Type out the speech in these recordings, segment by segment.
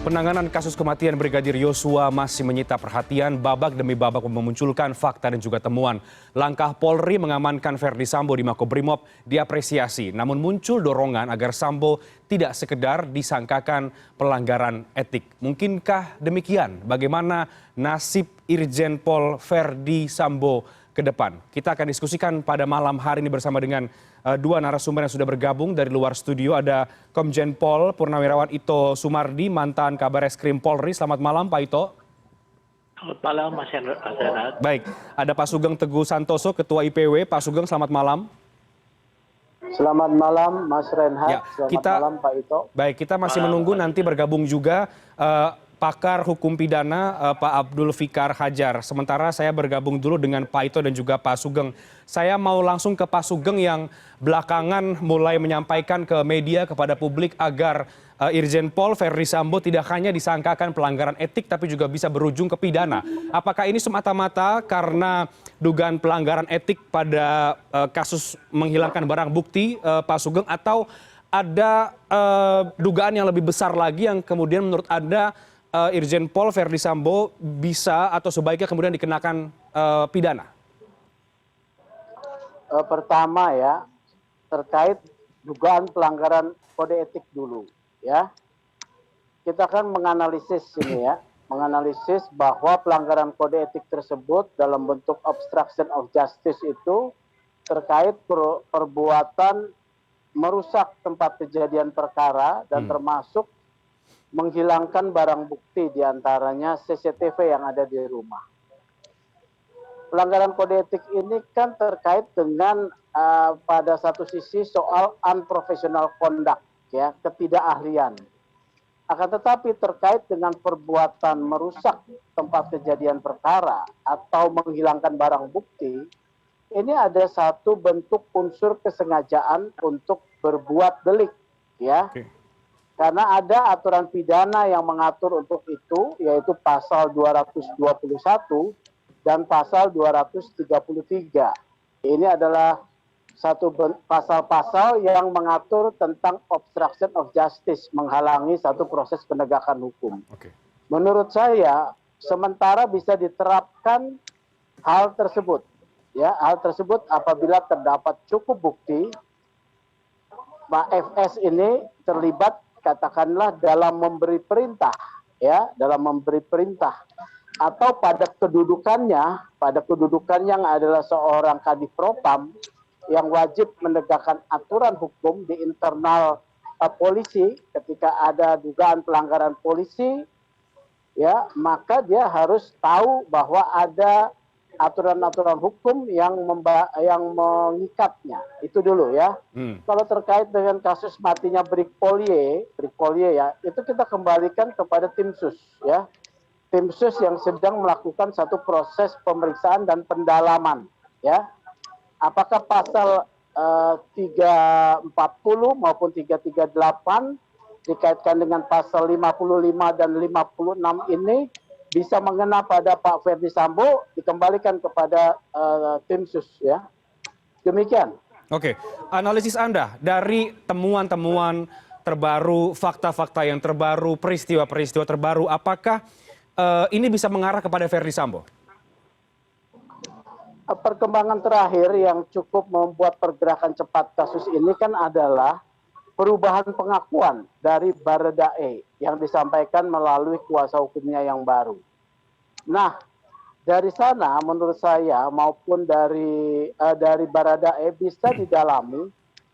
Penanganan kasus kematian Brigadir Yosua masih menyita perhatian. Babak demi babak memunculkan fakta dan juga temuan. Langkah Polri mengamankan Verdi Sambo di Makobrimob diapresiasi. Namun muncul dorongan agar Sambo tidak sekedar disangkakan pelanggaran etik. Mungkinkah demikian? Bagaimana nasib Irjen Pol Verdi Sambo ke depan? Kita akan diskusikan pada malam hari ini bersama dengan dua narasumber yang sudah bergabung dari luar studio. Ada Komjen Pol Purnawirawan Ito Sumardi, mantan Kabareskrim Polri. Selamat malam Pak Ito. Selamat malam Mas Renat. Baik, ada Pak Sugeng Teguh Santoso, Ketua IPW. Pak Sugeng, selamat malam. Selamat malam Mas Renhat, selamat malam Pak Ito. Baik, kita masih menunggu nanti bergabung juga pakar hukum pidana Pak Abdul Fikar Hajar. Sementara saya bergabung dulu dengan Pak Ito dan juga Pak Sugeng. Saya mau langsung ke Pak Sugeng yang belakangan mulai menyampaikan ke media, kepada publik agar Irjen Pol Verdi Sambo tidak hanya disangkakan pelanggaran etik tapi juga bisa berujung ke pidana. Apakah ini semata-mata karena dugaan pelanggaran etik pada kasus menghilangkan barang bukti Pak Sugeng, atau ada dugaan yang lebih besar lagi yang kemudian menurut Anda Irjen Pol Verdi Sambo bisa atau sebaiknya kemudian dikenakan pidana? Pertama ya, terkait dugaan pelanggaran kode etik dulu ya. Kita akan menganalisis ini ya, menganalisis bahwa pelanggaran kode etik tersebut dalam bentuk obstruction of justice itu terkait perbuatan merusak tempat kejadian perkara dan termasuk menghilangkan barang bukti, diantaranya CCTV yang ada di rumah. Pelanggaran kode etik ini kan terkait dengan pada satu sisi soal unprofessional conduct, ya, ketidakahlian. Akan tetapi terkait dengan perbuatan merusak tempat kejadian perkara atau menghilangkan barang bukti, ini ada satu bentuk unsur kesengajaan untuk berbuat delik, ya. Karena ada aturan pidana yang mengatur untuk itu, yaitu pasal 221 dan pasal 233. Ini adalah satu pasal-pasal yang mengatur tentang obstruction of justice, menghalangi satu proses penegakan hukum. Menurut saya, sementara bisa diterapkan hal tersebut. Ya, hal tersebut apabila terdapat cukup bukti, Pak FS ini terlibat katakanlah dalam memberi perintah, ya, dalam memberi perintah, atau pada kedudukannya yang adalah seorang kadif propam yang wajib menegakkan aturan hukum di internal polisi. Ketika ada dugaan pelanggaran polisi, ya, maka dia harus tahu bahwa ada aturan-aturan hukum yang mengikatnya. Itu dulu ya. Kalau terkait dengan kasus matinya Brigpolier ya, itu kita kembalikan kepada tim sus ya. Tim sus yang sedang melakukan satu proses pemeriksaan dan pendalaman ya. Apakah pasal 340 maupun 338 dikaitkan dengan pasal 55 dan 56 ini bisa mengena pada Pak Verdi Sambo, dikembalikan kepada tim sus ya. Demikian. Oke, analisis Anda dari temuan-temuan terbaru, fakta-fakta yang terbaru, peristiwa-peristiwa terbaru, apakah ini bisa mengarah kepada Verdi Sambo? Perkembangan terakhir yang cukup membuat pergerakan cepat kasus ini kan adalah perubahan pengakuan dari Baradae yang disampaikan melalui kuasa hukumnya yang baru. Nah, dari sana menurut saya maupun dari Baradae bisa didalami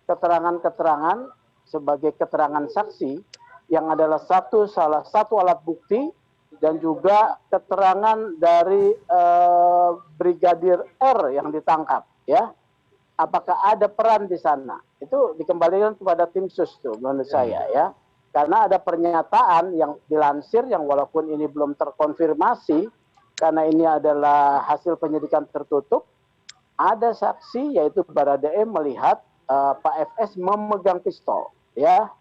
keterangan-keterangan sebagai keterangan saksi yang adalah salah satu alat bukti, dan juga keterangan dari Brigadir R yang ditangkap, ya. Apakah ada peran di sana? Itu dikembalikan kepada tim sus tuh menurut saya ya. Karena ada pernyataan yang dilansir yang walaupun ini belum terkonfirmasi karena ini adalah hasil penyidikan tertutup, ada saksi yaitu Baradae melihat Pak FS memegang pistol ya.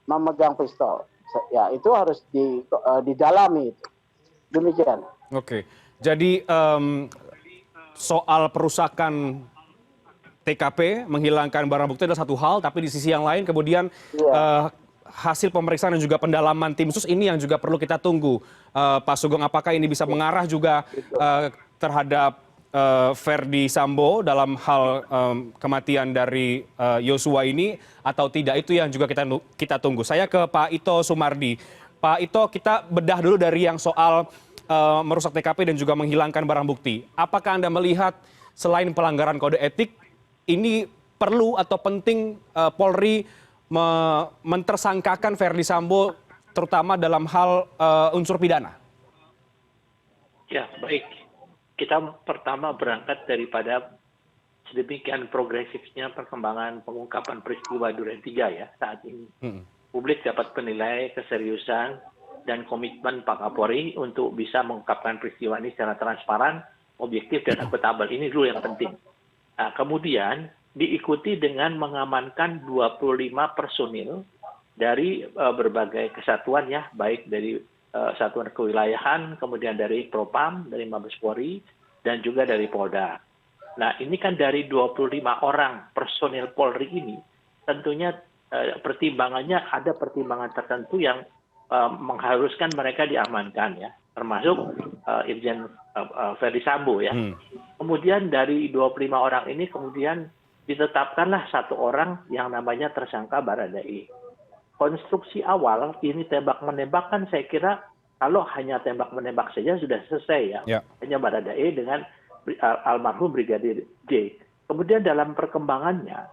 Memegang pistol. Ya, itu harus didalami itu. Demikian. Oke. Jadi soal perusakan TKP, menghilangkan barang bukti adalah satu hal, tapi di sisi yang lain kemudian hasil pemeriksaan dan juga pendalaman tim sus ini yang juga perlu kita tunggu. Pak Sugeng, apakah ini bisa mengarah juga terhadap Verdi Sambo dalam hal kematian dari Yosua ini atau tidak, itu yang juga kita tunggu. Saya ke Pak Ito Sumardi. Pak Ito, kita bedah dulu dari yang soal merusak TKP dan juga menghilangkan barang bukti. Apakah Anda melihat selain pelanggaran kode etik, ini perlu atau penting Polri mentersangkakan Verdi Sambo terutama dalam hal unsur pidana? Ya, baik. Kita pertama berangkat daripada sedemikian progresifnya perkembangan pengungkapan peristiwa Duren 3 ya saat ini. Publik dapat menilai keseriusan dan komitmen Pak Kapolri untuk bisa mengungkapkan peristiwa ini secara transparan, objektif, dan akuntabel. Ini dulu yang penting. Nah, kemudian diikuti dengan mengamankan 25 personil dari berbagai kesatuan ya, baik dari satuan kewilayahan, kemudian dari Propam, dari Mabes Polri, dan juga dari Polda. Nah, ini kan dari 25 orang personil Polri ini, tentunya pertimbangannya ada pertimbangan tertentu yang mengharuskan mereka diamankan ya, termasuk Irjen Verdi Sambo ya. Kemudian dari 25 orang ini kemudian ditetapkanlah satu orang yang namanya tersangka Baradae. Konstruksi awal ini tembak-menembak kan saya kira kalau hanya tembak-menembak saja sudah selesai ya. Hanya Baradae dengan almarhum Brigadir J. Kemudian dalam perkembangannya,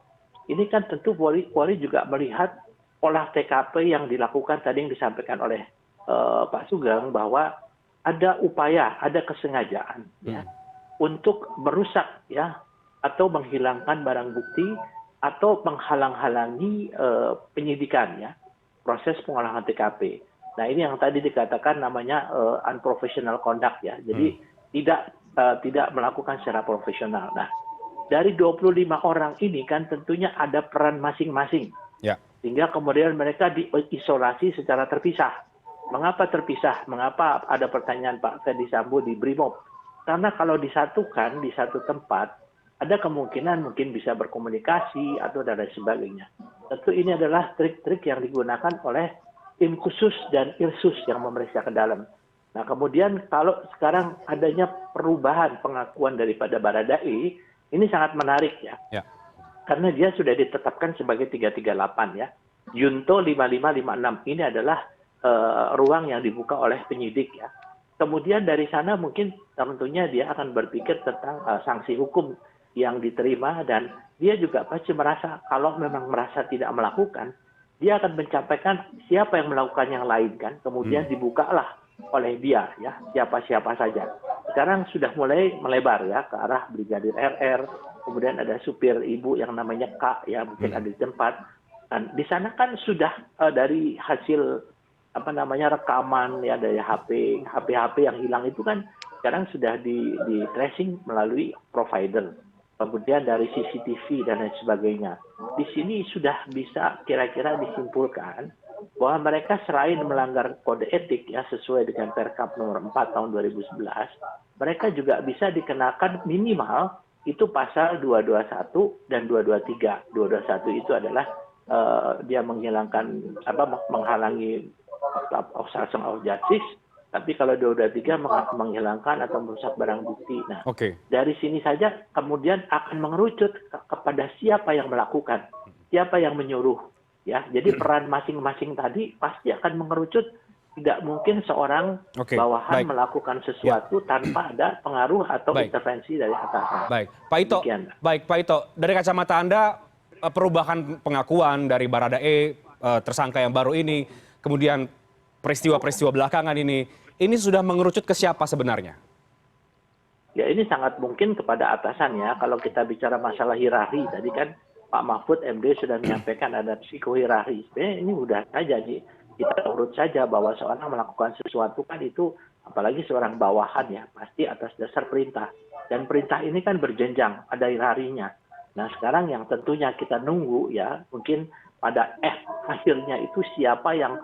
ini kan tentu Polri juga melihat olah TKP yang dilakukan tadi yang disampaikan oleh Pak Sugeng bahwa ada upaya, ada kesengajaan ya, untuk merusak ya atau menghilangkan barang bukti atau menghalang-halangi penyidikan ya, proses pengolahan TKP. Nah, ini yang tadi dikatakan namanya unprofessional conduct ya. Jadi tidak melakukan secara profesional. Nah, dari 25 orang ini kan tentunya ada peran masing-masing. Ya. Sehingga kemudian mereka diisolasi secara terpisah. Mengapa terpisah? Mengapa ada pertanyaan Pak Verdi Sambo di Brimob? Karena kalau disatukan di satu tempat, ada kemungkinan mungkin bisa berkomunikasi atau dan lain sebagainya. Tentu ini adalah trik-trik yang digunakan oleh tim khusus dan Irsus yang memeriksa ke dalam. Nah, kemudian kalau sekarang adanya perubahan pengakuan daripada Baradae, ini sangat menarik ya. Karena dia sudah ditetapkan sebagai 338 ya. Junto 5556 ini adalah ruang yang dibuka oleh penyidik ya. Kemudian dari sana mungkin tentunya dia akan berpikir tentang sanksi hukum yang diterima, dan dia juga pasti merasa kalau memang merasa tidak melakukan, dia akan mencapaikan siapa yang melakukan yang lain kan. Kemudian dibukalah oleh dia ya, siapa-siapa saja. Sekarang sudah mulai melebar ya ke arah Brigadir RR, kemudian ada supir ibu yang namanya K ya, mungkin ada di tempat. Dan di sana kan sudah dari hasil rekaman ya dari HP yang hilang itu kan sekarang sudah di tracing melalui provider. Kemudian dari CCTV dan lain sebagainya. Di sini sudah bisa kira-kira disimpulkan bahwa mereka selain melanggar kode etik ya sesuai dengan Perkap nomor 4 tahun 2011, mereka juga bisa dikenakan minimal itu pasal 221 dan 223. 221 itu adalah dia menghilangkan menghalangi obstruction of justice. Tapi kalau 223 menghilangkan atau merusak barang bukti. Nah, dari sini saja kemudian akan mengerucut kepada siapa yang melakukan, siapa yang menyuruh. Ya, jadi peran masing-masing tadi pasti akan mengerucut. Tidak mungkin seorang bawahan melakukan sesuatu tanpa ada pengaruh atau intervensi dari atasan. Baik, Pak Ito, dari kacamata Anda, perubahan pengakuan dari Baradae, tersangka yang baru ini, kemudian peristiwa-peristiwa belakangan ini sudah mengerucut ke siapa sebenarnya? Ya, ini sangat mungkin kepada atasan ya. Kalau kita bicara masalah hierarki, tadi kan Pak Mahfud MD sudah menyampaikan ada psikohierarki. Sebenarnya ini mudah saja, kita urut saja bahwa seorang melakukan sesuatu kan itu, apalagi seorang bawahan ya, pasti atas dasar perintah. Dan perintah ini kan berjenjang, ada hierarkinya. Nah, sekarang yang tentunya kita nunggu ya, mungkin pada akhirnya itu siapa yang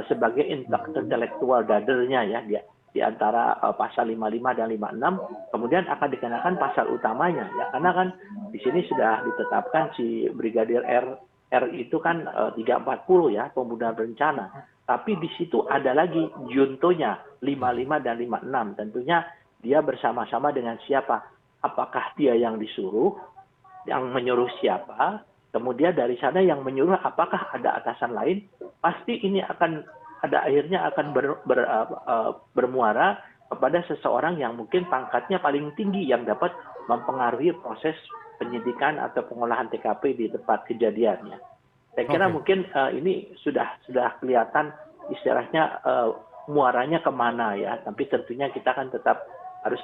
sebagai intelektual dadernya ya, dia di antara pasal 55 dan 56 kemudian akan dikenakan pasal utamanya ya, karena kan di sini sudah ditetapkan si Brigadir R R itu kan 340 ya, pembunuhan berencana. Tapi di situ ada lagi juntonya 55 dan 56. Tentunya dia bersama-sama dengan siapa? Apakah dia yang disuruh, yang menyuruh siapa? Kemudian dari sana yang menyuruh apakah ada atasan lain? Pasti ini akan pada akhirnya akan bermuara kepada seseorang yang mungkin pangkatnya paling tinggi yang dapat mempengaruhi proses penyidikan atau pengolahan TKP di tempat kejadiannya. Saya kira mungkin ini sudah kelihatan istilahnya muaranya kemana ya. Tapi tentunya kita kan tetap harus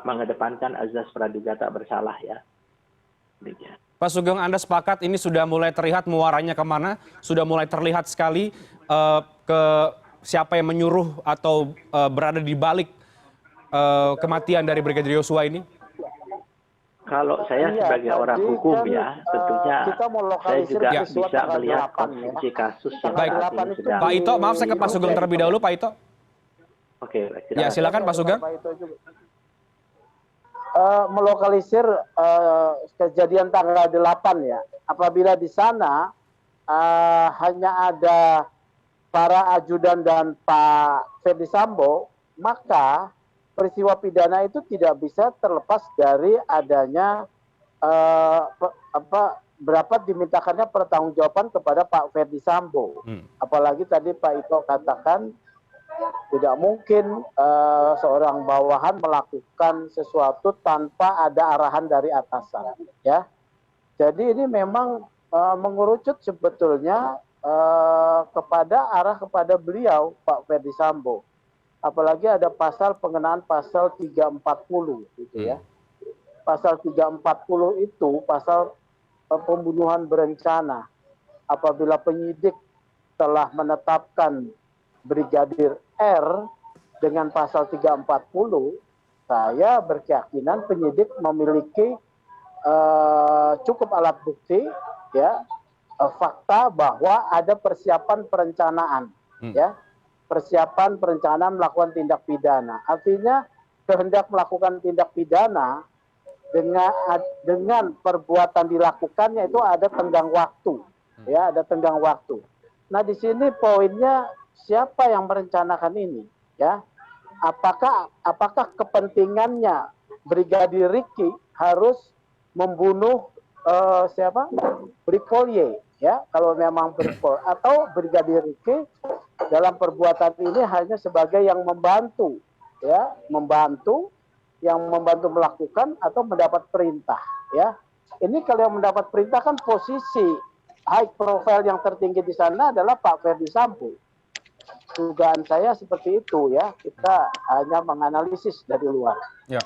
mengedepankan azas praduga tak bersalah ya. Demikian. Pak Sugeng, Anda sepakat ini sudah mulai terlihat muaranya kemana? Sudah mulai terlihat sekali ke siapa yang menyuruh atau berada di balik kematian dari Brigadir Yosua ini? Kalau saya sebagai orang hukum ya, tentunya saya juga bisa melihat konstruksi kasus yang baik. saat ini sedang. Pak Ito, maaf saya ke Pak Sugeng terlebih dahulu, Pak Ito. Oke, ya silakan Pak Sugeng. Melokalisir kejadian tanggal 8 ya. Apabila di sana hanya ada para ajudan dan Pak Ferdi Sambo, maka peristiwa pidana itu tidak bisa terlepas dari adanya berapa dimintakannya pertanggungjawaban kepada Pak Ferdi Sambo. Apalagi tadi Pak Ito katakan tidak mungkin seorang bawahan melakukan sesuatu tanpa ada arahan dari atasan, ya. Jadi ini memang mengerucut sebetulnya kepada beliau Pak Ferdi Sambo. Apalagi ada pengenaan pasal 340 gitu ya. Pasal 340 itu pasal pembunuhan berencana. Apabila penyidik telah menetapkan Brigadir R dengan pasal 340, saya berkeyakinan penyidik memiliki cukup alat bukti ya, fakta bahwa ada persiapan perencanaan ya. Persiapan perencanaan melakukan tindak pidana. Artinya kehendak melakukan tindak pidana dengan perbuatan dilakukannya itu ada tenggang waktu, ya, ada tenggang waktu. Nah di sini poinnya siapa yang merencanakan ini, ya? Apakah kepentingannya Brigadir Ricky harus membunuh siapa? Brigjen Y, ya? Kalau memang Brigjen, atau Brigadir Ricky dalam perbuatan ini hanya sebagai yang membantu, ya, yang membantu melakukan atau mendapat perintah, ya. Ini kalau yang mendapat perintah kan posisi high profile yang tertinggi di sana adalah Pak Ferdi Sambo. Dugaan saya seperti itu ya, kita hanya menganalisis dari luar. Ya,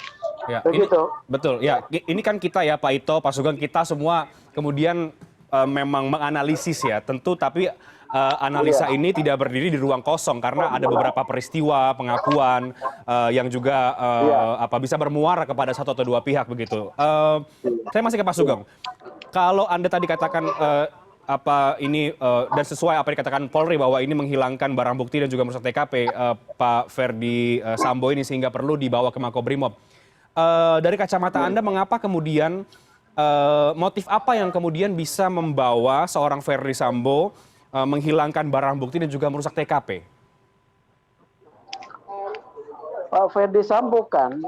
begitu. Betul, ya. Ini kan kita ya Pak Ito, Pak Sugeng, kita semua kemudian memang menganalisis ya, tentu tapi analisa ini tidak berdiri di ruang kosong karena ada beberapa peristiwa, pengakuan yang juga bisa bermuara kepada satu atau dua pihak begitu. Saya masih ke Pak Sugeng. Kalau Anda tadi katakan dan sesuai apa yang dikatakan Polri bahwa ini menghilangkan barang bukti dan juga merusak TKP Pak Ferdi Sambo ini sehingga perlu dibawa ke Makobrimob. Dari kacamata Anda, mengapa kemudian motif apa yang kemudian bisa membawa seorang Ferdi Sambo menghilangkan barang bukti dan juga merusak TKP? Pak Ferdi Sambo kan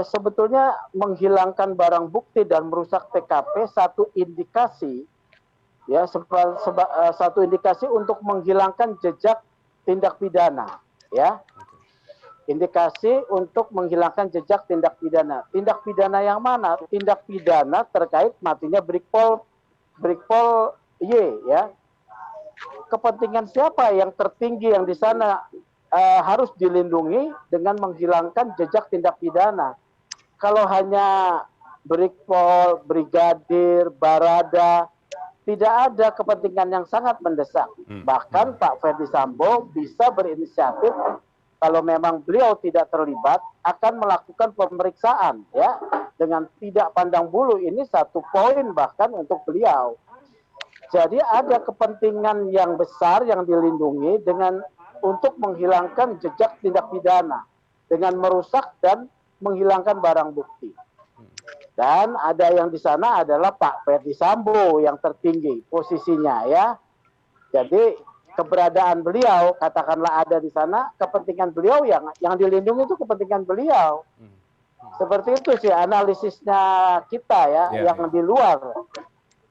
sebetulnya menghilangkan barang bukti dan merusak TKP satu indikasi, ya, satu indikasi untuk menghilangkan jejak tindak pidana, ya. Indikasi untuk menghilangkan jejak tindak pidana. Tindak pidana yang mana? Tindak pidana terkait matinya Brigjen Y, ya. Kepentingan siapa yang tertinggi yang di sana harus dilindungi dengan menghilangkan jejak tindak pidana. Kalau hanya Brigpol, Brigadir, Barada, tidak ada kepentingan yang sangat mendesak. Bahkan Pak Ferdi Sambo bisa berinisiatif kalau memang beliau tidak terlibat akan melakukan pemeriksaan, ya, dengan tidak pandang bulu. Ini satu poin bahkan untuk beliau. Jadi ada kepentingan yang besar yang dilindungi untuk menghilangkan jejak tindak pidana dengan merusak dan menghilangkan barang bukti. Dan ada yang di sana adalah Pak Ferdi Sambo yang tertinggi posisinya ya. Jadi keberadaan beliau katakanlah ada di sana, kepentingan beliau yang dilindungi itu kepentingan beliau. Seperti itu sih analisisnya kita ya, yang di luar.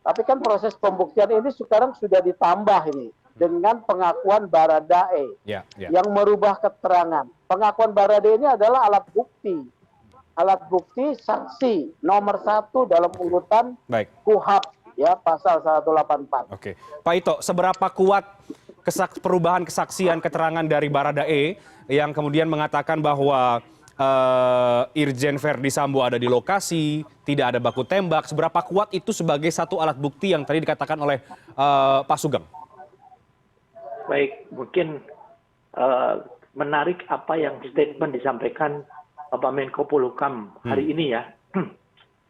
Tapi kan proses pembuktian ini sekarang sudah ditambah ini dengan pengakuan Baradae yang merubah keterangan. Pengakuan Baradae ini adalah alat bukti saksi nomor 1 dalam urutan KUHP ya pasal 184. Oke, Pak Ito, seberapa kuat perubahan kesaksian keterangan dari Baradae yang kemudian mengatakan bahwa Irjen Verdi Sambo ada di lokasi, tidak ada baku tembak, seberapa kuat itu sebagai satu alat bukti yang tadi dikatakan oleh Pak Sugeng? Baik, mungkin menarik apa yang statement disampaikan Bapak Menko Polhukam hari ini ya.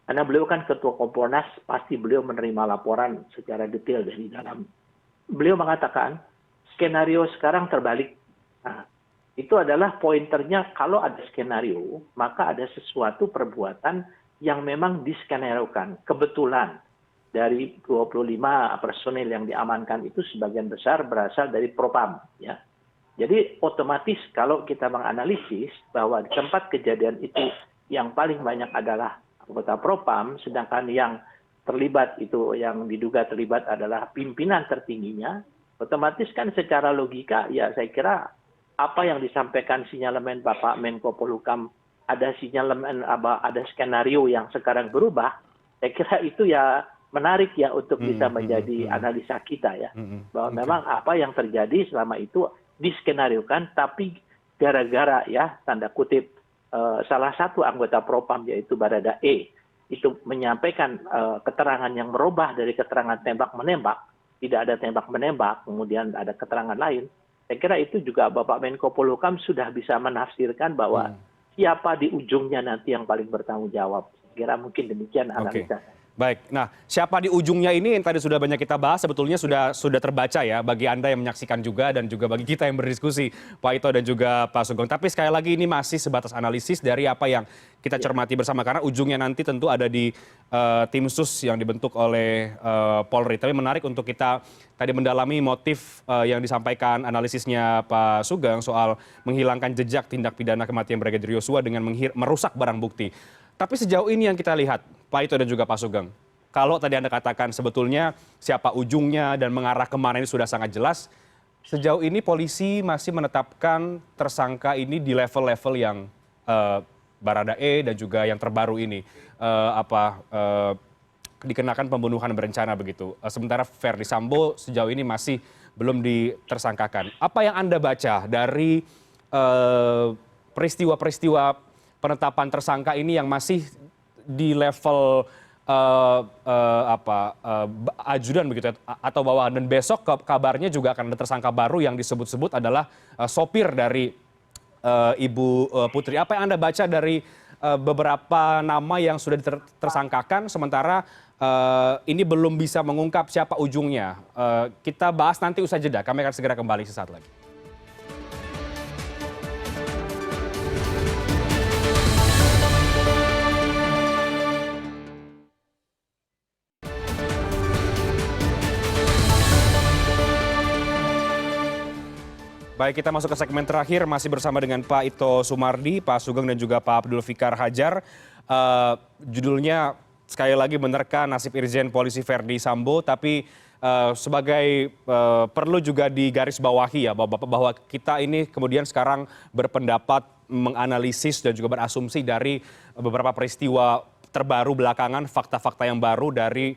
Karena beliau kan Ketua Kompolnas, pasti beliau menerima laporan secara detail dari dalam. Beliau mengatakan, skenario sekarang terbalik. Nah, itu adalah pointernya kalau ada skenario, maka ada sesuatu perbuatan yang memang diskenariokan. Kebetulan dari 25 personil yang diamankan itu sebagian besar berasal dari Propam. Ya. Jadi otomatis kalau kita menganalisis bahwa di tempat kejadian itu yang paling banyak adalah anggota Propam, sedangkan yang terlibat itu yang diduga terlibat adalah pimpinan tertingginya, otomatis kan secara logika ya saya kira apa yang disampaikan sinyalemen Bapak Menko Polhukam ada sinyalemen ada skenario yang sekarang berubah, saya kira itu ya menarik ya untuk bisa menjadi analisa kita ya bahwa memang apa yang terjadi selama itu diskenariokan, tapi gara-gara ya tanda kutip salah satu anggota Propam yaitu Baradae itu menyampaikan keterangan yang merubah dari keterangan tembak-menembak, tidak ada tembak-menembak, kemudian ada keterangan lain. Saya kira itu juga Bapak Menko Polhukam sudah bisa menafsirkan bahwa siapa di ujungnya nanti yang paling bertanggung jawab. Saya kira mungkin demikian analisa. Baik, nah siapa di ujungnya ini yang tadi sudah banyak kita bahas sebetulnya sudah terbaca ya bagi Anda yang menyaksikan juga dan juga bagi kita yang berdiskusi Pak Ito dan juga Pak Sugeng. Tapi sekali lagi ini masih sebatas analisis dari apa yang kita cermati bersama karena ujungnya nanti tentu ada di tim sus yang dibentuk oleh Polri. Tapi menarik untuk kita tadi mendalami motif yang disampaikan analisisnya Pak Sugeng soal menghilangkan jejak tindak pidana kematian Brigadir Yosua dengan merusak barang bukti. Tapi sejauh ini yang kita lihat, Pak Ito dan juga Pak Sugeng, kalau tadi Anda katakan sebetulnya siapa ujungnya dan mengarah kemana ini sudah sangat jelas, sejauh ini polisi masih menetapkan tersangka ini di level-level yang Baradae dan juga yang terbaru ini dikenakan pembunuhan berencana begitu. Sementara Verdi Sambo sejauh ini masih belum ditersangkakan. Apa yang Anda baca dari peristiwa-peristiwa penetapan tersangka ini yang masih di level ajudan begitu atau bawahan, dan besok kabarnya juga akan ada tersangka baru yang disebut-sebut adalah sopir dari Ibu Putri. Apa yang Anda baca dari beberapa nama yang sudah ditersangkakan sementara ini belum bisa mengungkap siapa ujungnya? Kita bahas nanti usai jeda. Kami akan segera kembali sesaat lagi. Baik, kita masuk ke segmen terakhir, masih bersama dengan Pak Ito Sumardi, Pak Sugeng dan juga Pak Abdul Fikar Hajar. Judulnya sekali lagi menerka nasib Irjen Polisi Verdi Sambo, tapi sebagai perlu juga digarisbawahi ya bahwa kita ini kemudian sekarang berpendapat menganalisis dan juga berasumsi dari beberapa peristiwa terbaru belakangan, fakta-fakta yang baru dari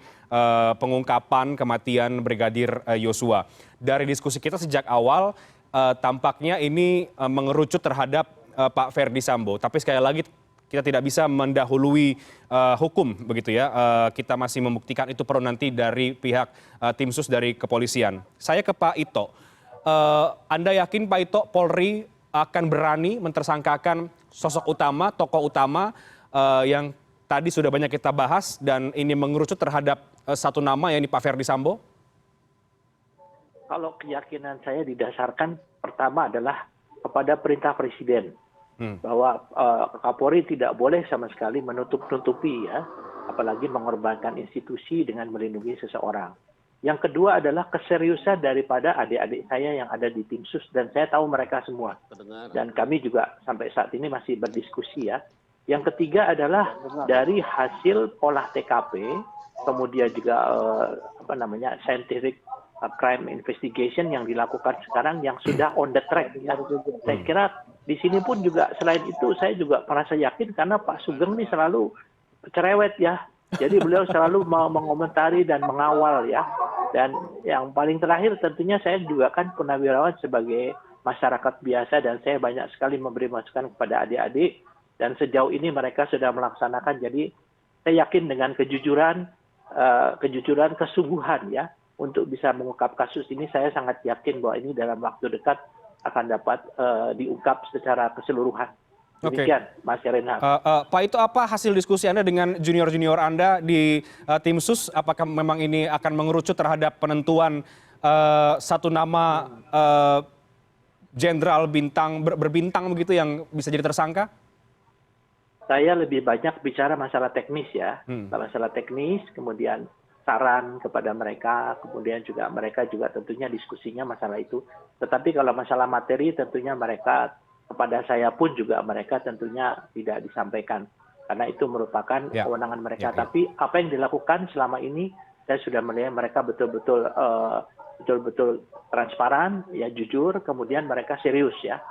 pengungkapan kematian Brigadir Yosua. Dari diskusi kita sejak awal, tampaknya ini mengerucut terhadap Pak Verdi Sambo. Tapi sekali lagi kita tidak bisa mendahului hukum begitu ya. Kita masih membuktikan itu perlu nanti dari pihak tim sus dari kepolisian. Saya ke Pak Ito. Anda yakin Pak Ito Polri akan berani mentersangkakan sosok utama, tokoh utama yang tadi sudah banyak kita bahas dan ini mengerucut terhadap satu nama yakni Pak Verdi Sambo? Kalau keyakinan saya didasarkan pertama adalah kepada perintah Presiden. bahwa Kapolri tidak boleh sama sekali menutup-nutupi ya, apalagi mengorbankan institusi dengan melindungi seseorang. Yang kedua adalah keseriusan daripada adik-adik saya yang ada di tim sus, dan saya tahu mereka semua. Dan kami juga sampai saat ini masih berdiskusi ya. Yang ketiga adalah dari hasil olah TKP, kemudian juga scientific crime investigation yang dilakukan sekarang yang sudah on the track. Ya. Saya kira di sini pun juga selain itu saya juga merasa yakin karena Pak Sugeng ini selalu cerewet ya. Jadi beliau selalu mau mengomentari dan mengawal ya. Dan yang paling terakhir tentunya saya juga kan purnawirawan sebagai masyarakat biasa dan saya banyak sekali memberi masukan kepada adik-adik dan sejauh ini mereka sudah melaksanakan. Jadi saya yakin dengan kejujuran, kesungguhan ya untuk bisa mengungkap kasus ini, saya sangat yakin bahwa ini dalam waktu dekat akan dapat diungkap secara keseluruhan. Demikian, Mas Reinhardt. Pak, itu apa hasil diskusi Anda dengan junior-junior Anda di tim sus? Apakah memang ini akan mengerucut terhadap penentuan satu nama jenderal berbintang begitu yang bisa jadi tersangka? Saya lebih banyak bicara masalah teknis ya, masalah teknis, kemudian saran kepada mereka, kemudian juga mereka juga tentunya diskusinya masalah itu. Tetapi kalau masalah materi tentunya mereka, kepada saya pun juga mereka tentunya tidak disampaikan. Karena itu merupakan kewenangan mereka. Tapi apa yang dilakukan selama ini, saya sudah melihat mereka betul-betul transparan, ya jujur, kemudian mereka serius ya.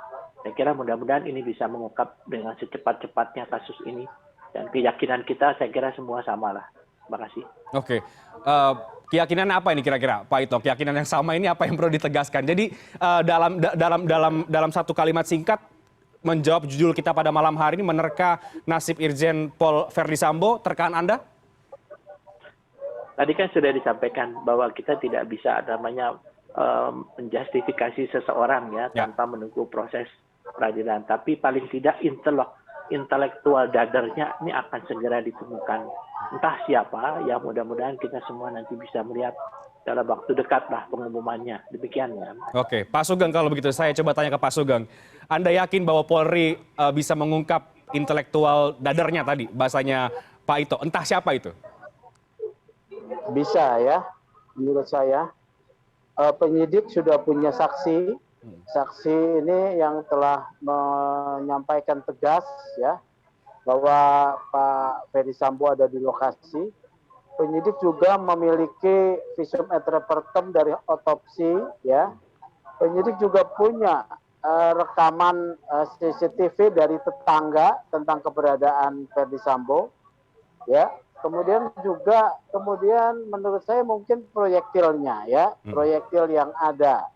Saya kira mudah-mudahan ini bisa mengungkap dengan secepat-cepatnya kasus ini. Dan keyakinan kita saya kira semua sama lah. Terima kasih. Oke. Keyakinan apa ini kira-kira Pak Ito? Keyakinan yang sama ini apa yang perlu ditegaskan? Jadi dalam satu kalimat singkat menjawab judul kita pada malam hari ini, menerka nasib Irjen Pol Verdi Sambo, terkaan Anda? Tadi kan sudah disampaikan bahwa kita tidak bisa menjustifikasi seseorang ya tanpa menunggu proses peradilan. Tapi paling tidak intelektual dadernya ini akan segera ditemukan. Entah siapa, ya mudah-mudahan kita semua nanti bisa melihat dalam waktu dekat lah pengumumannya. Demikian ya. Oke, Pak Sugeng, kalau begitu saya coba tanya ke Pak Sugeng. Anda yakin bahwa Polri bisa mengungkap intelektual dadernya tadi, bahasanya Pak Ito? Entah siapa itu? Bisa ya, menurut saya. Penyidik sudah punya saksi. Saksi ini yang telah menyampaikan tegas ya bahwa Pak Verdi Sambo ada di lokasi. Penyidik juga memiliki visum et repertum dari otopsi ya. Penyidik juga punya rekaman CCTV dari tetangga tentang keberadaan Verdi Sambo ya. Kemudian menurut saya mungkin proyektilnya ya, proyektil yang ada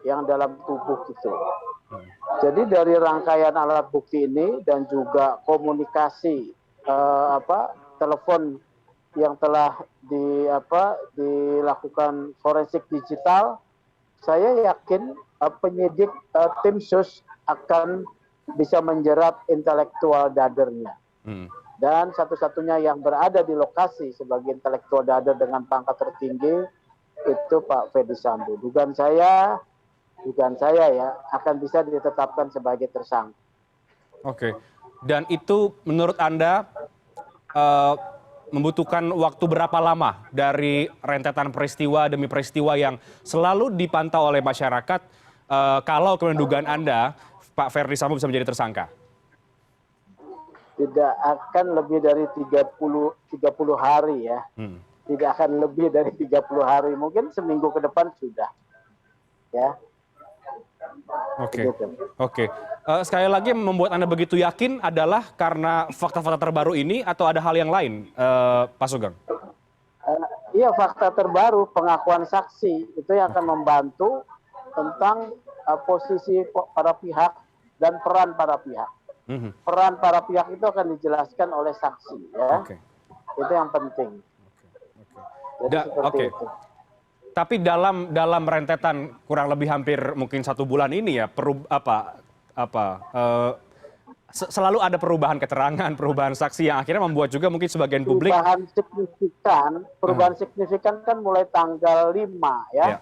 yang dalam tubuh itu. Jadi dari rangkaian alat bukti ini dan juga komunikasi telepon yang telah dilakukan forensik digital, saya yakin penyidik tim sus akan bisa menjerat intelektual dadernya. Dan satu-satunya yang berada di lokasi sebagai intelektual dader dengan pangkat tertinggi itu Pak Verdi Sambo. Dugaan saya ya akan bisa ditetapkan sebagai tersangka. Oke. Dan itu menurut Anda membutuhkan waktu berapa lama dari rentetan peristiwa demi peristiwa yang selalu dipantau oleh masyarakat kalau kemudian dugaan Anda Pak Verdi Sambo bisa menjadi tersangka? Tidak akan lebih dari 30 hari ya. Tidak akan lebih dari 30 hari. Mungkin seminggu ke depan sudah. Ya. Oke. Sekali lagi membuat Anda begitu yakin adalah karena fakta-fakta terbaru ini atau ada hal yang lain, Pak Sugeng? Iya, fakta terbaru, pengakuan saksi itu yang akan membantu tentang posisi para pihak dan peran para pihak. Peran para pihak itu akan dijelaskan oleh saksi, ya. Itu yang penting. Jadi seperti itu. Tapi dalam rentetan kurang lebih hampir mungkin 1 bulan ini ya, selalu ada perubahan keterangan, perubahan saksi yang akhirnya membuat juga mungkin sebagian publik. Perubahan signifikan kan mulai tanggal 5 ya.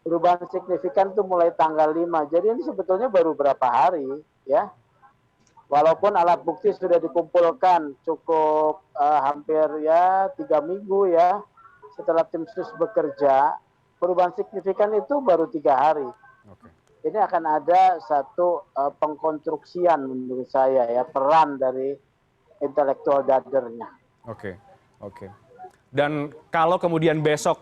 Perubahan signifikan itu mulai tanggal 5. Jadi ini sebetulnya baru berapa hari ya. walaupun alat bukti sudah dikumpulkan cukup hampir ya 3 minggu ya setelah tim sus bekerja, perubahan signifikan itu baru 3 hari. Oke. Ini akan ada satu pengkonstruksian menurut saya ya, peran dari intelektual dadernya. Oke, oke. Dan kalau kemudian besok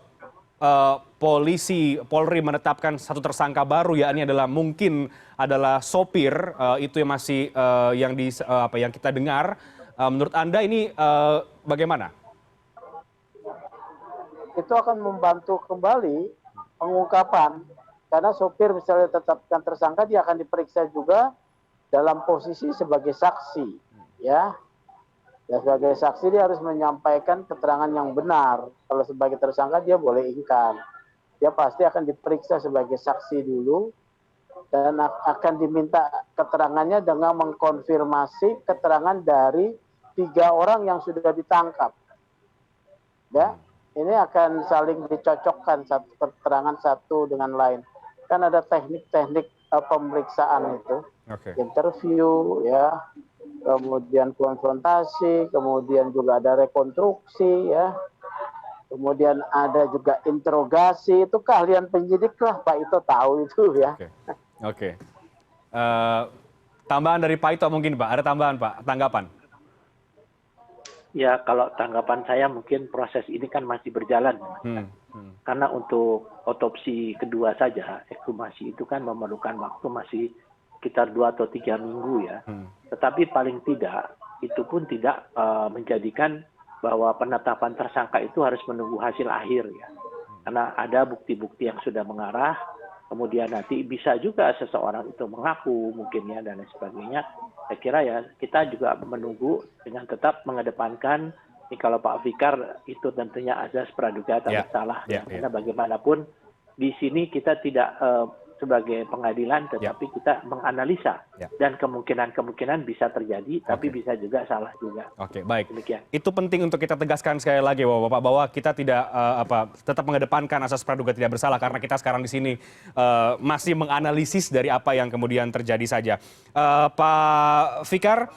Polri menetapkan satu tersangka baru, ya ini adalah mungkin adalah sopir, itu yang masih yang kita dengar. Menurut Anda ini bagaimana? Itu akan membantu kembali pengungkapan, karena sopir misalnya tetapkan tersangka, dia akan diperiksa juga dalam posisi sebagai saksi, ya. Ya, sebagai saksi dia harus menyampaikan keterangan yang benar. Kalau sebagai tersangka dia boleh ingkar. Dia pasti akan diperiksa sebagai saksi dulu dan akan diminta keterangannya dengan mengkonfirmasi keterangan dari 3 orang yang sudah ditangkap. Ya, ini akan saling dicocokkan keterangan satu dengan lain. Kan ada teknik-teknik pemeriksaan itu, interview, ya, kemudian konfrontasi, kemudian juga ada rekonstruksi, ya, kemudian ada juga interogasi. Itu keahlian penyidik lah, Pak Ito tahu itu, ya. Oke. Tambahan dari Pak Ito mungkin, Pak, ada tambahan, Pak, tanggapan? Ya, kalau tanggapan saya mungkin proses ini kan masih berjalan. Karena untuk otopsi kedua saja, ekshumasi itu kan memerlukan waktu masih sekitar 2 atau 3 minggu ya. Tetapi paling tidak, itu pun tidak menjadikan bahwa penetapan tersangka itu harus menunggu hasil akhir ya. Karena ada bukti-bukti yang sudah mengarah, kemudian nanti bisa juga seseorang itu mengaku mungkin ya dan lain sebagainya. Saya kira ya kita juga menunggu dengan tetap mengedepankan ini kalau Pak Fikar itu tentunya azas praduga tak bersalah. Karena bagaimanapun di sini kita tidak sebagai pengadilan, tetapi kita menganalisa dan kemungkinan bisa terjadi, tapi bisa juga salah juga. Oke, baik. Demikian. Itu penting untuk kita tegaskan sekali lagi, Bapak, bahwa kita tidak tetap mengedepankan asas praduga tidak bersalah karena kita sekarang di sini masih menganalisis dari apa yang kemudian terjadi saja. Pak Fikar,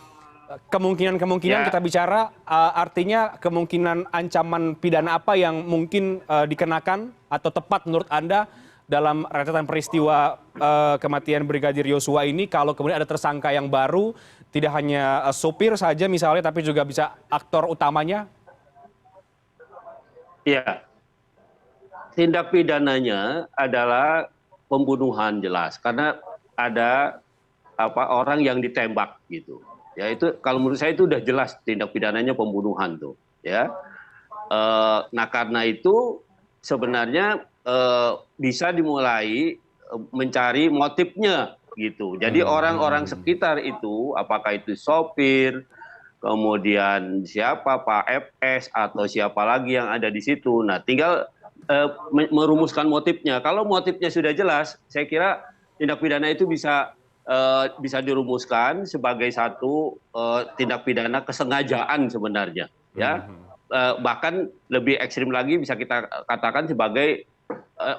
kemungkinan kita bicara artinya kemungkinan ancaman pidana apa yang mungkin dikenakan atau tepat menurut Anda dalam rentetan peristiwa kematian Brigadir Yosua ini, kalau kemudian ada tersangka yang baru, tidak hanya sopir saja misalnya, tapi juga bisa aktor utamanya? Ya, tindak pidananya adalah pembunuhan jelas, karena ada orang yang ditembak gitu. Ya itu kalau menurut saya itu udah jelas tindak pidananya pembunuhan tuh. Ya, nah karena itu sebenarnya bisa dimulai mencari motifnya gitu. Jadi orang-orang sekitar itu, apakah itu sopir, kemudian siapa Pak FS atau siapa lagi yang ada di situ. Nah, tinggal merumuskan motifnya. Kalau motifnya sudah jelas, saya kira tindak pidana itu bisa dirumuskan sebagai satu tindak pidana kesengajaan sebenarnya. Ya, bahkan lebih ekstrim lagi bisa kita katakan sebagai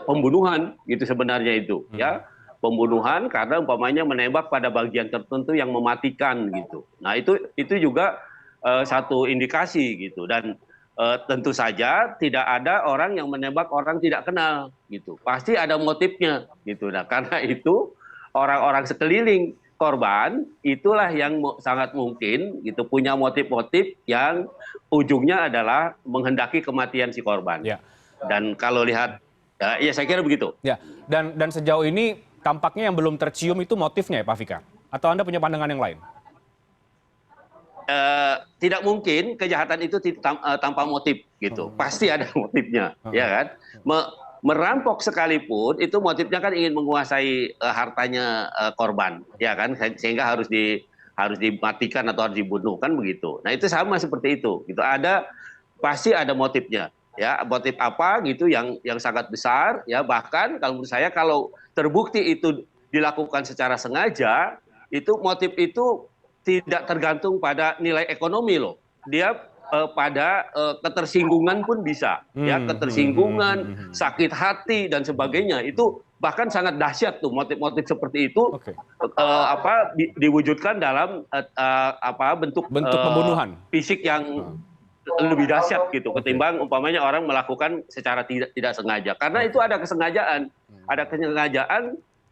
pembunuhan gitu sebenarnya itu, ya, pembunuhan karena umpamanya menembak pada bagian tertentu yang mematikan gitu. Nah itu juga satu indikasi gitu, dan tentu saja tidak ada orang yang menembak orang tidak kenal gitu, pasti ada motifnya gitu. Nah karena itu orang-orang sekeliling korban itulah yang sangat mungkin gitu punya motif-motif yang ujungnya adalah menghendaki kematian si korban. Dan kalau lihat ya saya kira begitu. Ya, dan sejauh ini tampaknya yang belum tercium itu motifnya ya Pak Fikar? Atau Anda punya pandangan yang lain? Tidak mungkin kejahatan itu tanpa motif gitu. Pasti ada motifnya, ya kan? Merampok sekalipun itu motifnya kan ingin menguasai hartanya korban, ya kan? Sehingga harus dimatikan atau harus dibunuh kan begitu. Nah itu sama seperti itu. Gitu pasti ada motifnya. Ya, motif apa gitu yang sangat besar, ya, bahkan kalau menurut saya kalau terbukti itu dilakukan secara sengaja, itu motif itu tidak tergantung pada nilai ekonomi loh. Dia pada ketersinggungan pun bisa, ya ketersinggungan, sakit hati dan sebagainya itu bahkan sangat dahsyat tuh motif-motif seperti itu diwujudkan dalam bentuk pembunuhan fisik yang lebih dahsyat gitu ketimbang umpamanya orang melakukan secara tidak sengaja karena itu ada kesengajaan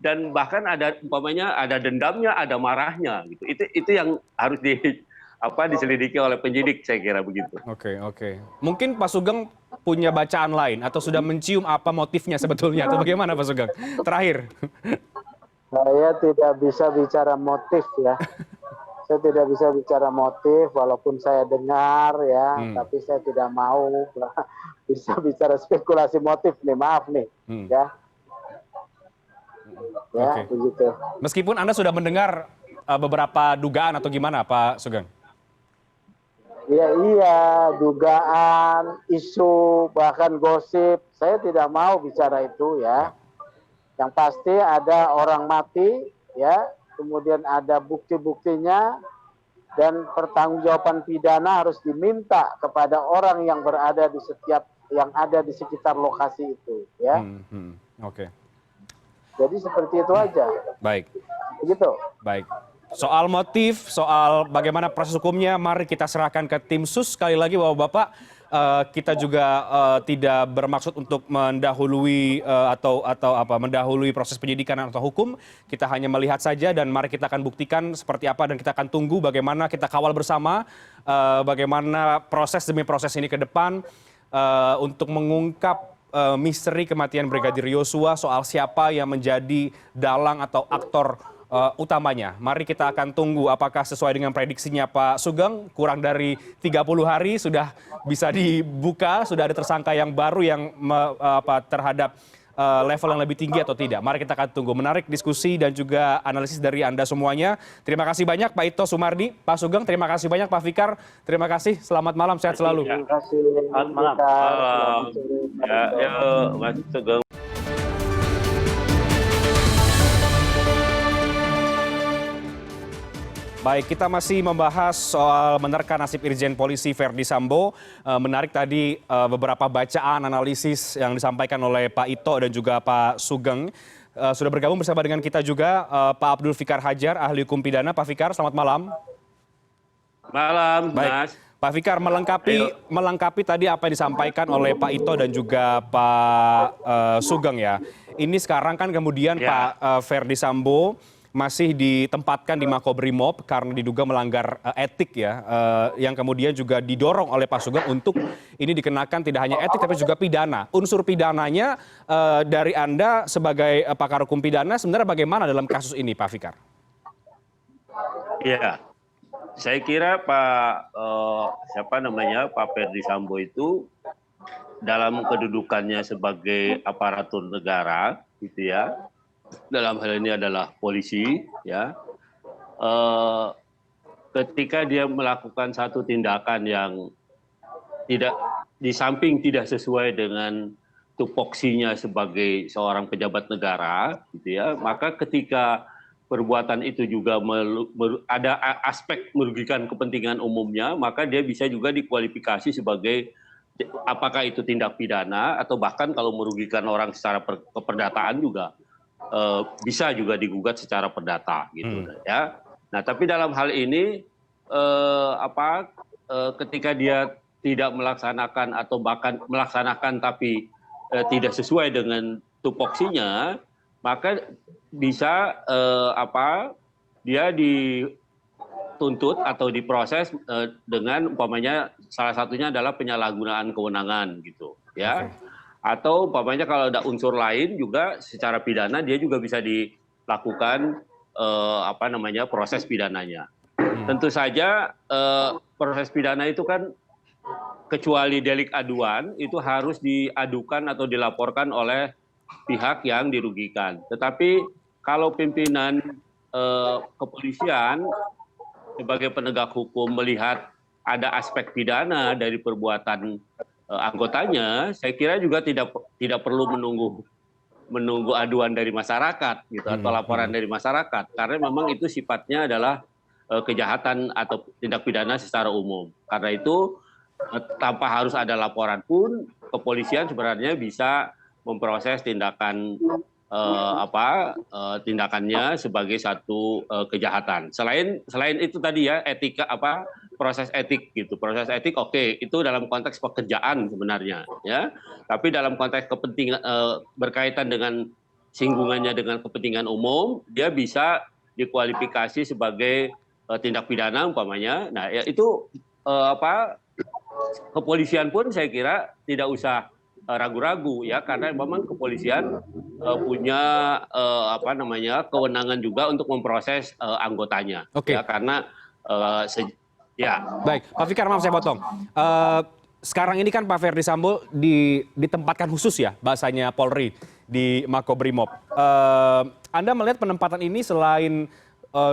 dan bahkan ada umpamanya ada dendamnya, ada marahnya gitu. Itu yang harus diselidiki oleh penyidik, saya kira begitu. Oke. Mungkin Pak Sugeng punya bacaan lain atau sudah mencium apa motifnya sebetulnya atau bagaimana Pak Sugeng? Terakhir. Saya tidak bisa bicara motif ya. Saya tidak bisa bicara motif walaupun saya dengar ya, tapi saya tidak mau bisa bicara spekulasi motif nih, maaf nih ya. Ya, begitu. Meskipun Anda sudah mendengar beberapa dugaan atau gimana Pak Sugeng? Iya, dugaan, isu, bahkan gosip. Saya tidak mau bicara itu ya. Yang pasti ada orang mati ya, kemudian ada bukti-buktinya dan pertanggungjawaban pidana harus diminta kepada orang yang berada di yang ada di sekitar lokasi itu ya. Oke. Jadi seperti itu aja. Baik. Begitu. Baik. Soal motif, soal bagaimana proses hukumnya, mari kita serahkan ke tim sus. Sekali lagi Bapak-Bapak, kita juga tidak bermaksud untuk mendahului mendahului proses penyidikan atau hukum. Kita hanya melihat saja dan mari kita akan buktikan seperti apa dan kita akan tunggu bagaimana kita kawal bersama bagaimana proses demi proses ini ke depan untuk mengungkap misteri kematian Brigadir Yosua, soal siapa yang menjadi dalang atau aktor utamanya. Mari kita akan tunggu apakah sesuai dengan prediksinya Pak Sugeng, kurang dari 30 hari sudah bisa dibuka, sudah ada tersangka yang baru yang terhadap level yang lebih tinggi atau tidak. Mari kita akan tunggu. Menarik diskusi dan juga analisis dari Anda semuanya. Terima kasih banyak Pak Ito Sumardi, Pak Sugeng, terima kasih banyak Pak Fikar, terima kasih, selamat malam, sehat selalu. Terima kasih. Selamat malam. Ya, Mas Sugeng. Baik, kita masih membahas soal menerka nasib Irjen Polisi Verdi Sambo. Menarik tadi beberapa bacaan analisis yang disampaikan oleh Pak Ito dan juga Pak Sugeng. Sudah bergabung bersama dengan kita juga Pak Abdul Fikar Hajar, ahli hukum pidana. Pak Fikar, selamat malam. Malam, Baik. Mas. Pak Fikar, melengkapi tadi apa yang disampaikan oleh Pak Ito dan juga Pak Sugeng ya. Ini sekarang kan kemudian Pak Verdi Sambo masih ditempatkan di Makobrimob karena diduga melanggar etik ya, yang kemudian juga didorong oleh Pak Sugeng untuk ini dikenakan tidak hanya etik tapi juga pidana. Unsur pidananya dari Anda sebagai pakar hukum pidana sebenarnya bagaimana dalam kasus ini Pak Fikar? Iya, saya kira Pak Verdi Sambo itu dalam kedudukannya sebagai aparatur negara, gitu ya. Dalam hal ini adalah polisi, ya. Ketika dia melakukan satu tindakan yang tidak di samping tidak sesuai dengan tupoksinya sebagai seorang pejabat negara, gitu ya, maka ketika perbuatan itu juga ada aspek merugikan kepentingan umumnya, maka dia bisa juga dikualifikasi sebagai apakah itu tindak pidana atau bahkan kalau merugikan orang secara keperdataan juga bisa juga digugat secara perdata gitu ya. Nah, tapi dalam hal ini ketika dia tidak melaksanakan atau bahkan melaksanakan tapi tidak sesuai dengan tupoksinya, maka bisa dia dituntut atau diproses dengan umpamanya salah satunya adalah penyalahgunaan kewenangan gitu ya. Atau umpamanya kalau ada unsur lain juga secara pidana dia juga bisa dilakukan proses pidananya. Tentu saja proses pidana itu kan kecuali delik aduan itu harus diadukan atau dilaporkan oleh pihak yang dirugikan. Tetapi kalau pimpinan kepolisian sebagai penegak hukum melihat ada aspek pidana dari perbuatan anggotanya, saya kira juga tidak perlu menunggu aduan dari masyarakat gitu atau laporan dari masyarakat karena memang itu sifatnya adalah kejahatan atau tindak pidana secara umum. Karena itu tanpa harus ada laporan pun kepolisian sebenarnya bisa memproses tindakan tindakannya sebagai satu kejahatan. Selain itu tadi ya etika proses etik gitu. Proses etik oke, itu dalam konteks pekerjaan sebenarnya ya. Tapi dalam konteks kepentingan berkaitan dengan singgungannya dengan kepentingan umum, dia bisa dikualifikasi sebagai tindak pidana umpamanya. Nah, ya itu kepolisian pun saya kira tidak usah ragu-ragu ya, karena memang kepolisian punya kewenangan juga untuk memproses anggotanya. Oke. Ya, karena Baik, Pak Fikar, maaf saya potong. Sekarang ini kan Pak Ferdy Sambo ditempatkan khusus ya bahasanya Polri di Makobrimob. Anda melihat penempatan ini selain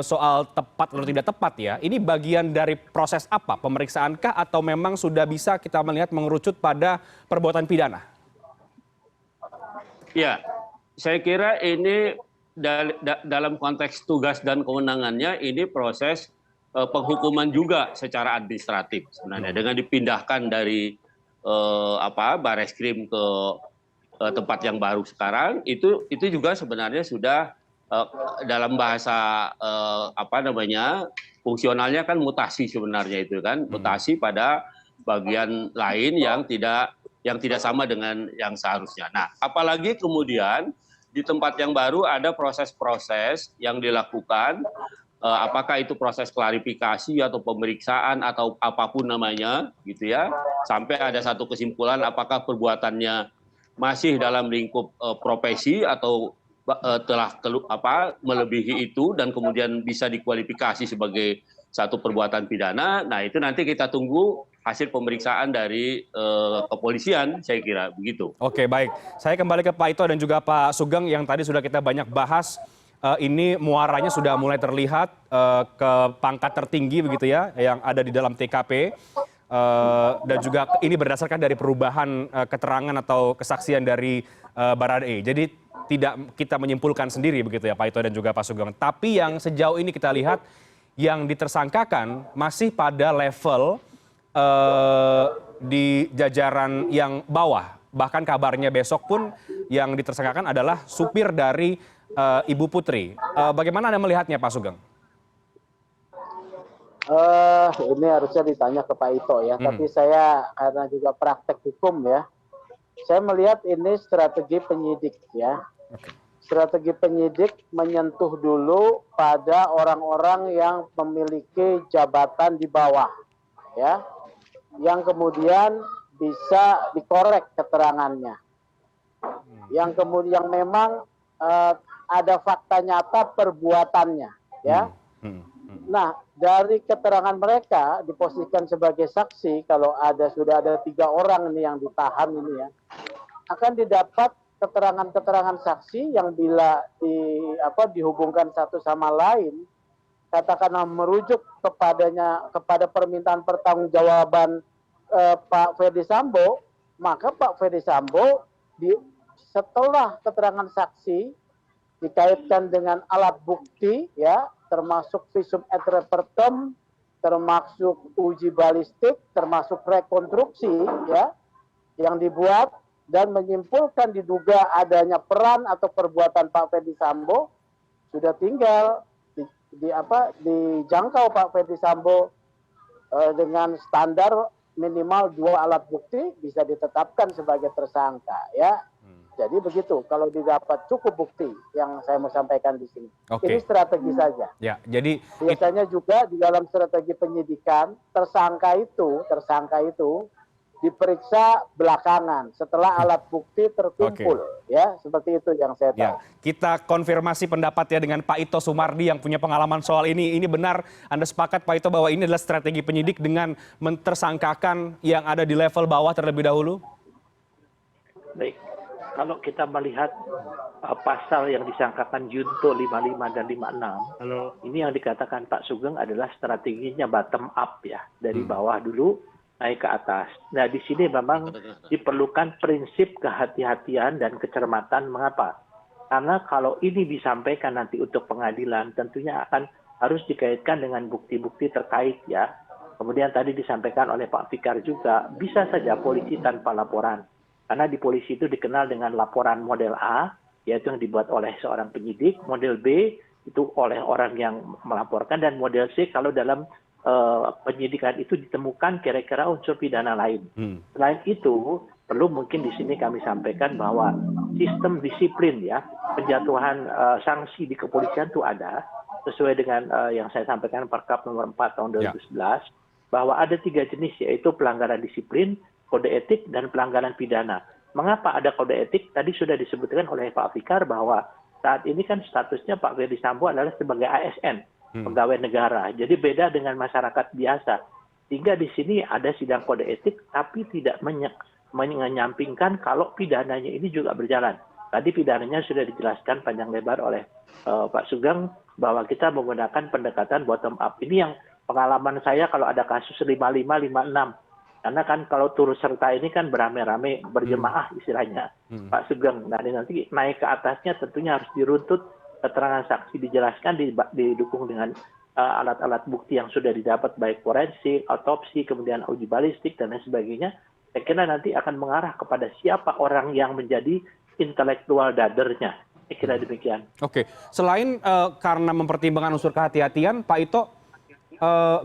soal tepat atau tidak tepat ya, ini bagian dari proses apa? PemeriksaanKah atau memang sudah bisa kita melihat mengerucut pada perbuatan pidana? Ya, saya kira ini dalam konteks tugas dan kewenangannya ini proses penghukuman juga secara administratif sebenarnya, dengan dipindahkan dari Bareskrim ke tempat yang baru sekarang, itu juga sebenarnya sudah dalam bahasa fungsionalnya kan mutasi sebenarnya, itu kan mutasi pada bagian lain yang tidak sama dengan yang seharusnya. Nah, apalagi kemudian di tempat yang baru ada proses-proses yang dilakukan, apakah itu proses klarifikasi atau pemeriksaan atau apapun namanya gitu ya, sampai ada satu kesimpulan apakah perbuatannya masih dalam lingkup profesi atau telah melebihi itu dan kemudian bisa dikualifikasi sebagai satu perbuatan pidana. Nah, itu nanti kita tunggu hasil pemeriksaan dari kepolisian, saya kira begitu. Oke, baik. Saya kembali ke Pak Ito dan juga Pak Sugeng yang tadi sudah kita banyak bahas. Ini muaranya sudah mulai terlihat ke pangkat tertinggi begitu ya, yang ada di dalam TKP. Dan juga ini berdasarkan dari perubahan keterangan atau kesaksian dari Baradae. Jadi tidak kita menyimpulkan sendiri begitu ya Pak Ito dan juga Pak Sugeng. Tapi yang sejauh ini kita lihat yang ditersangkakan masih pada level di jajaran yang bawah. Bahkan kabarnya besok pun yang ditersangkakan adalah supir dari Ibu Putri. Bagaimana Anda melihatnya Pak Sugeng? Ini harusnya ditanya ke Pak Ito ya. Tapi saya karena juga praktek hukum ya, saya melihat ini strategi penyidik ya. Strategi penyidik menyentuh dulu pada orang-orang yang memiliki jabatan di bawah ya, yang kemudian bisa dikorek keterangannya, yang kemudian memang ada fakta nyata perbuatannya ya. Nah, dari keterangan mereka diposisikan sebagai saksi, kalau sudah ada 3 orang ini yang ditahan ini ya, akan didapat keterangan-keterangan saksi yang bila dihubungkan satu sama lain, katakanlah merujuk kepada permintaan pertanggungjawaban Pak Ferdy Sambo, maka Pak Ferdy Sambo setelah keterangan saksi dikaitkan dengan alat bukti ya, termasuk visum et repertum, termasuk uji balistik, termasuk rekonstruksi ya, yang dibuat dan menyimpulkan diduga adanya peran atau perbuatan Pak Ferdy Sambo, sudah tinggal dijangkau Pak Ferdy Sambo dengan standar minimal 2 alat bukti bisa ditetapkan sebagai tersangka ya. Jadi begitu, kalau didapat cukup bukti yang saya mau sampaikan di sini. Ini strategi saja. Ya, jadi biasanya juga di dalam strategi penyidikan tersangka itu diperiksa belakangan setelah alat bukti terkumpul ya, seperti itu yang saya tahu. Ya, kita konfirmasi pendapat ya dengan Pak Ito Sumardi yang punya pengalaman soal ini. Ini benar Anda sepakat Pak Ito bahwa ini adalah strategi penyidik dengan mentersangkakan yang ada di level bawah terlebih dahulu? Baik, kalau kita melihat pasal yang disangkakan Junto 55 dan 56, ini yang dikatakan Pak Sugeng adalah strateginya bottom up ya, dari bawah dulu naik ke atas. Nah, di sini memang diperlukan prinsip kehati-hatian dan kecermatan. Mengapa? Karena kalau ini disampaikan nanti untuk pengadilan, tentunya harus dikaitkan dengan bukti-bukti terkait ya. Kemudian tadi disampaikan oleh Pak Fikar juga, bisa saja polisi tanpa laporan. Karena di polisi itu dikenal dengan laporan model A, yaitu yang dibuat oleh seorang penyidik, model B itu oleh orang yang melaporkan, dan model C kalau dalam penyidikan itu ditemukan kira-kira unsur pidana lain. Selain itu, perlu mungkin di sini kami sampaikan bahwa sistem disiplin ya, penjatuhan sanksi di kepolisian itu ada, sesuai dengan yang saya sampaikan Perkap nomor 4 tahun 2011, bahwa ada 3 jenis, yaitu pelanggaran disiplin, kode etik, dan pelanggaran pidana. Mengapa ada kode etik? Tadi sudah disebutkan oleh Pak Fikar bahwa saat ini kan statusnya Pak Ferdi Sambo adalah sebagai ASN, pegawai negara. Jadi beda dengan masyarakat biasa. Sehingga di sini ada sidang kode etik, tapi tidak menyampingkan kalau pidananya ini juga berjalan. Tadi pidananya sudah dijelaskan panjang lebar oleh Pak Sugeng, bahwa kita menggunakan pendekatan bottom up. Ini yang pengalaman saya kalau ada kasus 55, 56. Karena kan kalau turut serta ini kan beramai-ramai, berjemaah istilahnya, Pak Sugeng. Nah, nanti naik ke atasnya tentunya harus diruntut, keterangan saksi dijelaskan, didukung dengan alat-alat bukti yang sudah didapat, baik forensik, otopsi, kemudian uji balistik, dan lain sebagainya. Saya kira nanti akan mengarah kepada siapa orang yang menjadi intelektual dadernya. Saya kira demikian. Oke, selain karena mempertimbangkan unsur kehati-hatian, Pak Ito,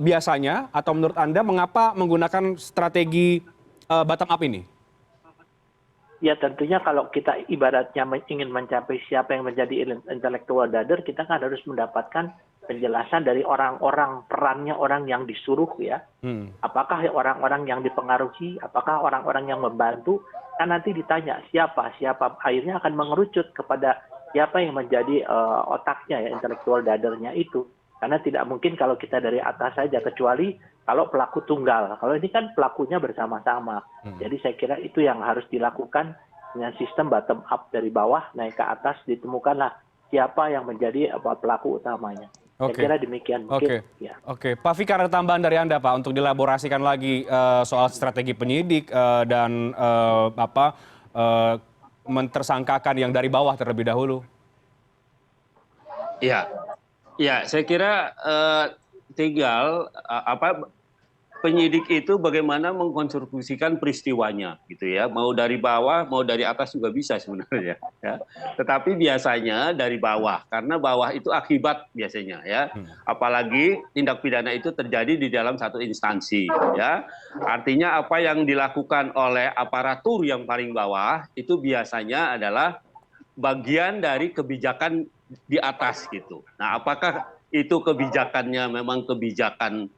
biasanya atau menurut Anda mengapa menggunakan strategi bottom up ini? Ya tentunya kalau kita ibaratnya ingin mencapai siapa yang menjadi intelektual dader, kita kan harus mendapatkan penjelasan dari orang-orang, perannya orang yang disuruh ya. Apakah orang-orang yang dipengaruhi, apakah orang-orang yang membantu, kan nanti ditanya siapa, akhirnya akan mengerucut kepada siapa yang menjadi otaknya ya, intelektual dadernya itu. Karena tidak mungkin kalau kita dari atas saja, kecuali kalau pelaku tunggal. Kalau ini kan pelakunya bersama-sama. Jadi saya kira itu yang harus dilakukan dengan sistem bottom up, dari bawah naik ke atas, ditemukanlah siapa yang menjadi pelaku utamanya. Saya kira demikian. Oke. Pak Fikar, ada tambahan dari Anda Pak untuk dielaborasikan lagi soal strategi penyidik dan mentersangkakan yang dari bawah terlebih dahulu. Ya, saya kira tinggal penyidik itu bagaimana mengkonstruksikan peristiwanya, gitu ya. Mau dari bawah, mau dari atas juga bisa sebenarnya. Ya. Tetapi biasanya dari bawah, karena bawah itu akibat biasanya, ya. Apalagi tindak pidana itu terjadi di dalam satu instansi, ya. Artinya apa yang dilakukan oleh aparatur yang paling bawah itu biasanya adalah bagian dari kebijakan di atas gitu. Nah, apakah itu kebijakannya memang kebijakan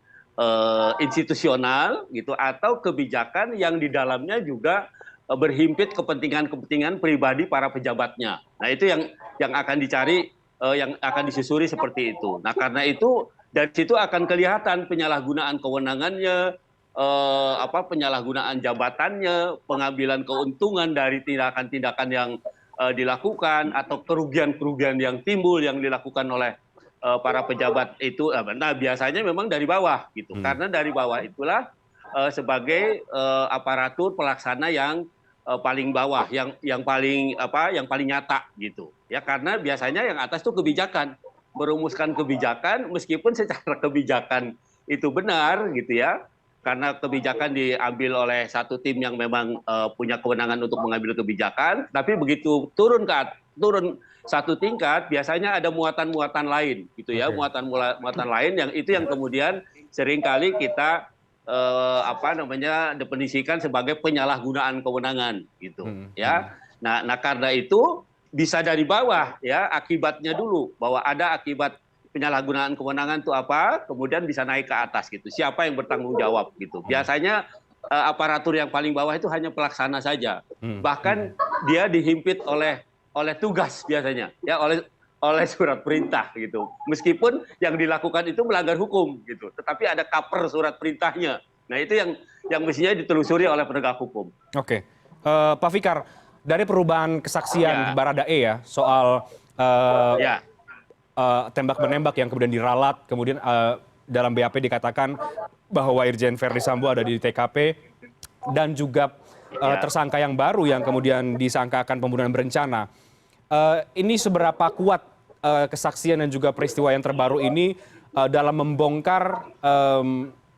institusional gitu, atau kebijakan yang di dalamnya juga berhimpit kepentingan-kepentingan pribadi para pejabatnya. Nah, itu yang akan dicari, yang akan disusuri seperti itu. Nah, karena itu dari situ akan kelihatan penyalahgunaan kewenangannya, penyalahgunaan jabatannya, pengambilan keuntungan dari tindakan-tindakan yang dilakukan, atau kerugian-kerugian yang timbul yang dilakukan oleh para pejabat itu. Nah, biasanya memang dari bawah gitu. Karena dari bawah itulah sebagai aparatur pelaksana yang paling bawah, yang paling nyata gitu. Ya, karena biasanya yang atas itu kebijakan, merumuskan kebijakan, meskipun secara kebijakan itu benar gitu ya. Karena kebijakan diambil oleh satu tim yang memang punya kewenangan untuk mengambil kebijakan, tapi begitu turun satu tingkat, biasanya ada muatan-muatan lain, gitu ya, muatan-muatan lain yang itu yang kemudian seringkali kita definisikan sebagai penyalahgunaan kewenangan, gitu, ya. Nah, karena itu bisa dari bawah, ya, akibatnya dulu, bahwa ada akibat penyalahgunaan kewenangan itu apa, kemudian bisa naik ke atas gitu. Siapa yang bertanggung jawab gitu. Biasanya aparatur yang paling bawah itu hanya pelaksana saja. Bahkan dia dihimpit oleh tugas biasanya, ya, oleh surat perintah gitu. Meskipun yang dilakukan itu melanggar hukum gitu, tetapi ada cover surat perintahnya. Nah, itu yang mestinya ditelusuri oleh penegak hukum. Oke. Pak Fikar, dari perubahan kesaksian Baradae ya soal tembak-menembak yang kemudian diralat, kemudian dalam BAP dikatakan bahwa Irjen Verdi Sambo ada di TKP, dan juga tersangka yang baru yang kemudian disangkakan pembunuhan berencana. Ini seberapa kuat kesaksian dan juga peristiwa yang terbaru ini dalam membongkar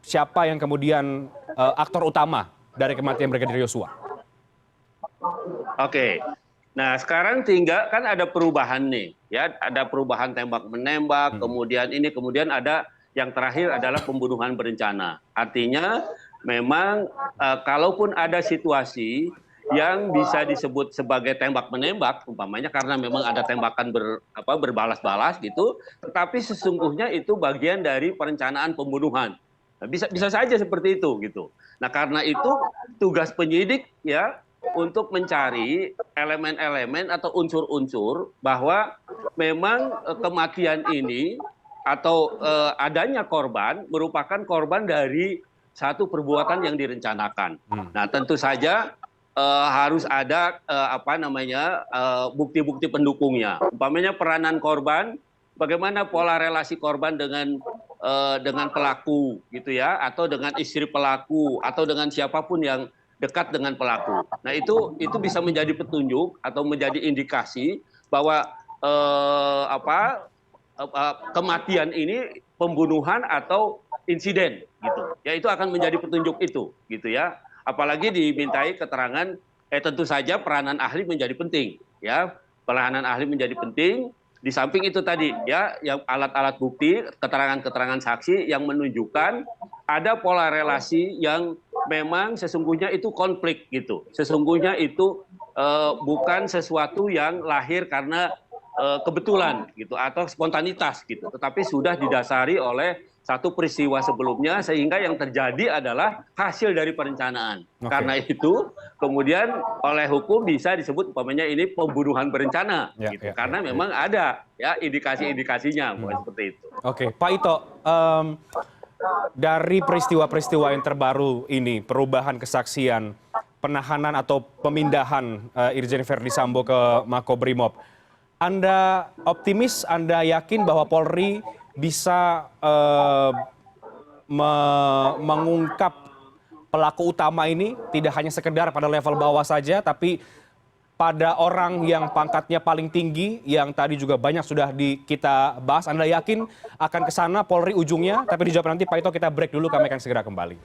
siapa yang kemudian aktor utama dari kematian Brigadir Yosua? Oke. Nah, sekarang tinggal kan ada perubahan nih, ya, ada perubahan tembak-menembak, kemudian ada yang terakhir adalah pembunuhan berencana. Artinya memang kalaupun ada situasi yang bisa disebut sebagai tembak-menembak, umpamanya karena memang ada tembakan berbalas-balas gitu, tetapi sesungguhnya itu bagian dari perencanaan pembunuhan. Nah, bisa saja seperti itu gitu. Nah, karena itu tugas penyidik ya untuk mencari elemen-elemen atau unsur-unsur bahwa memang kematian ini atau adanya korban merupakan korban dari satu perbuatan yang direncanakan. Nah, tentu saja harus ada bukti-bukti pendukungnya. Umpamanya peranan korban, bagaimana pola relasi korban dengan pelaku gitu ya, atau dengan istri pelaku atau dengan siapapun yang dekat dengan pelaku. Nah, itu bisa menjadi petunjuk atau menjadi indikasi bahwa kematian ini pembunuhan atau insiden gitu. Ya, itu akan menjadi petunjuk itu gitu ya. Apalagi dimintai keterangan tentu saja peranan ahli menjadi penting ya. Peranan ahli menjadi penting. Di samping itu tadi ya, yang alat-alat bukti, keterangan-keterangan saksi yang menunjukkan ada pola relasi yang memang sesungguhnya itu konflik gitu. Sesungguhnya itu bukan sesuatu yang lahir karena kebetulan gitu atau spontanitas gitu, tetapi sudah didasari oleh satu peristiwa sebelumnya sehingga yang terjadi adalah hasil dari perencanaan. Okay. Karena itu kemudian oleh hukum bisa disebut umpamanya ini pembunuhan berencana gitu. Karena memang ada ya indikasi-indikasinya seperti itu. Oke, Pak Ito, dari peristiwa-peristiwa yang terbaru ini, perubahan kesaksian, penahanan atau pemindahan Irjen Verdi Sambo ke Makobrimob, Anda optimis, Anda yakin bahwa Polri bisa mengungkap pelaku utama ini tidak hanya sekedar pada level bawah saja, tapi pada orang yang pangkatnya paling tinggi, yang tadi juga banyak sudah kita bahas. Anda yakin akan ke sana Polri ujungnya? Tapi dijawab nanti, Pak Ito, kita break dulu, kami akan segera kembali.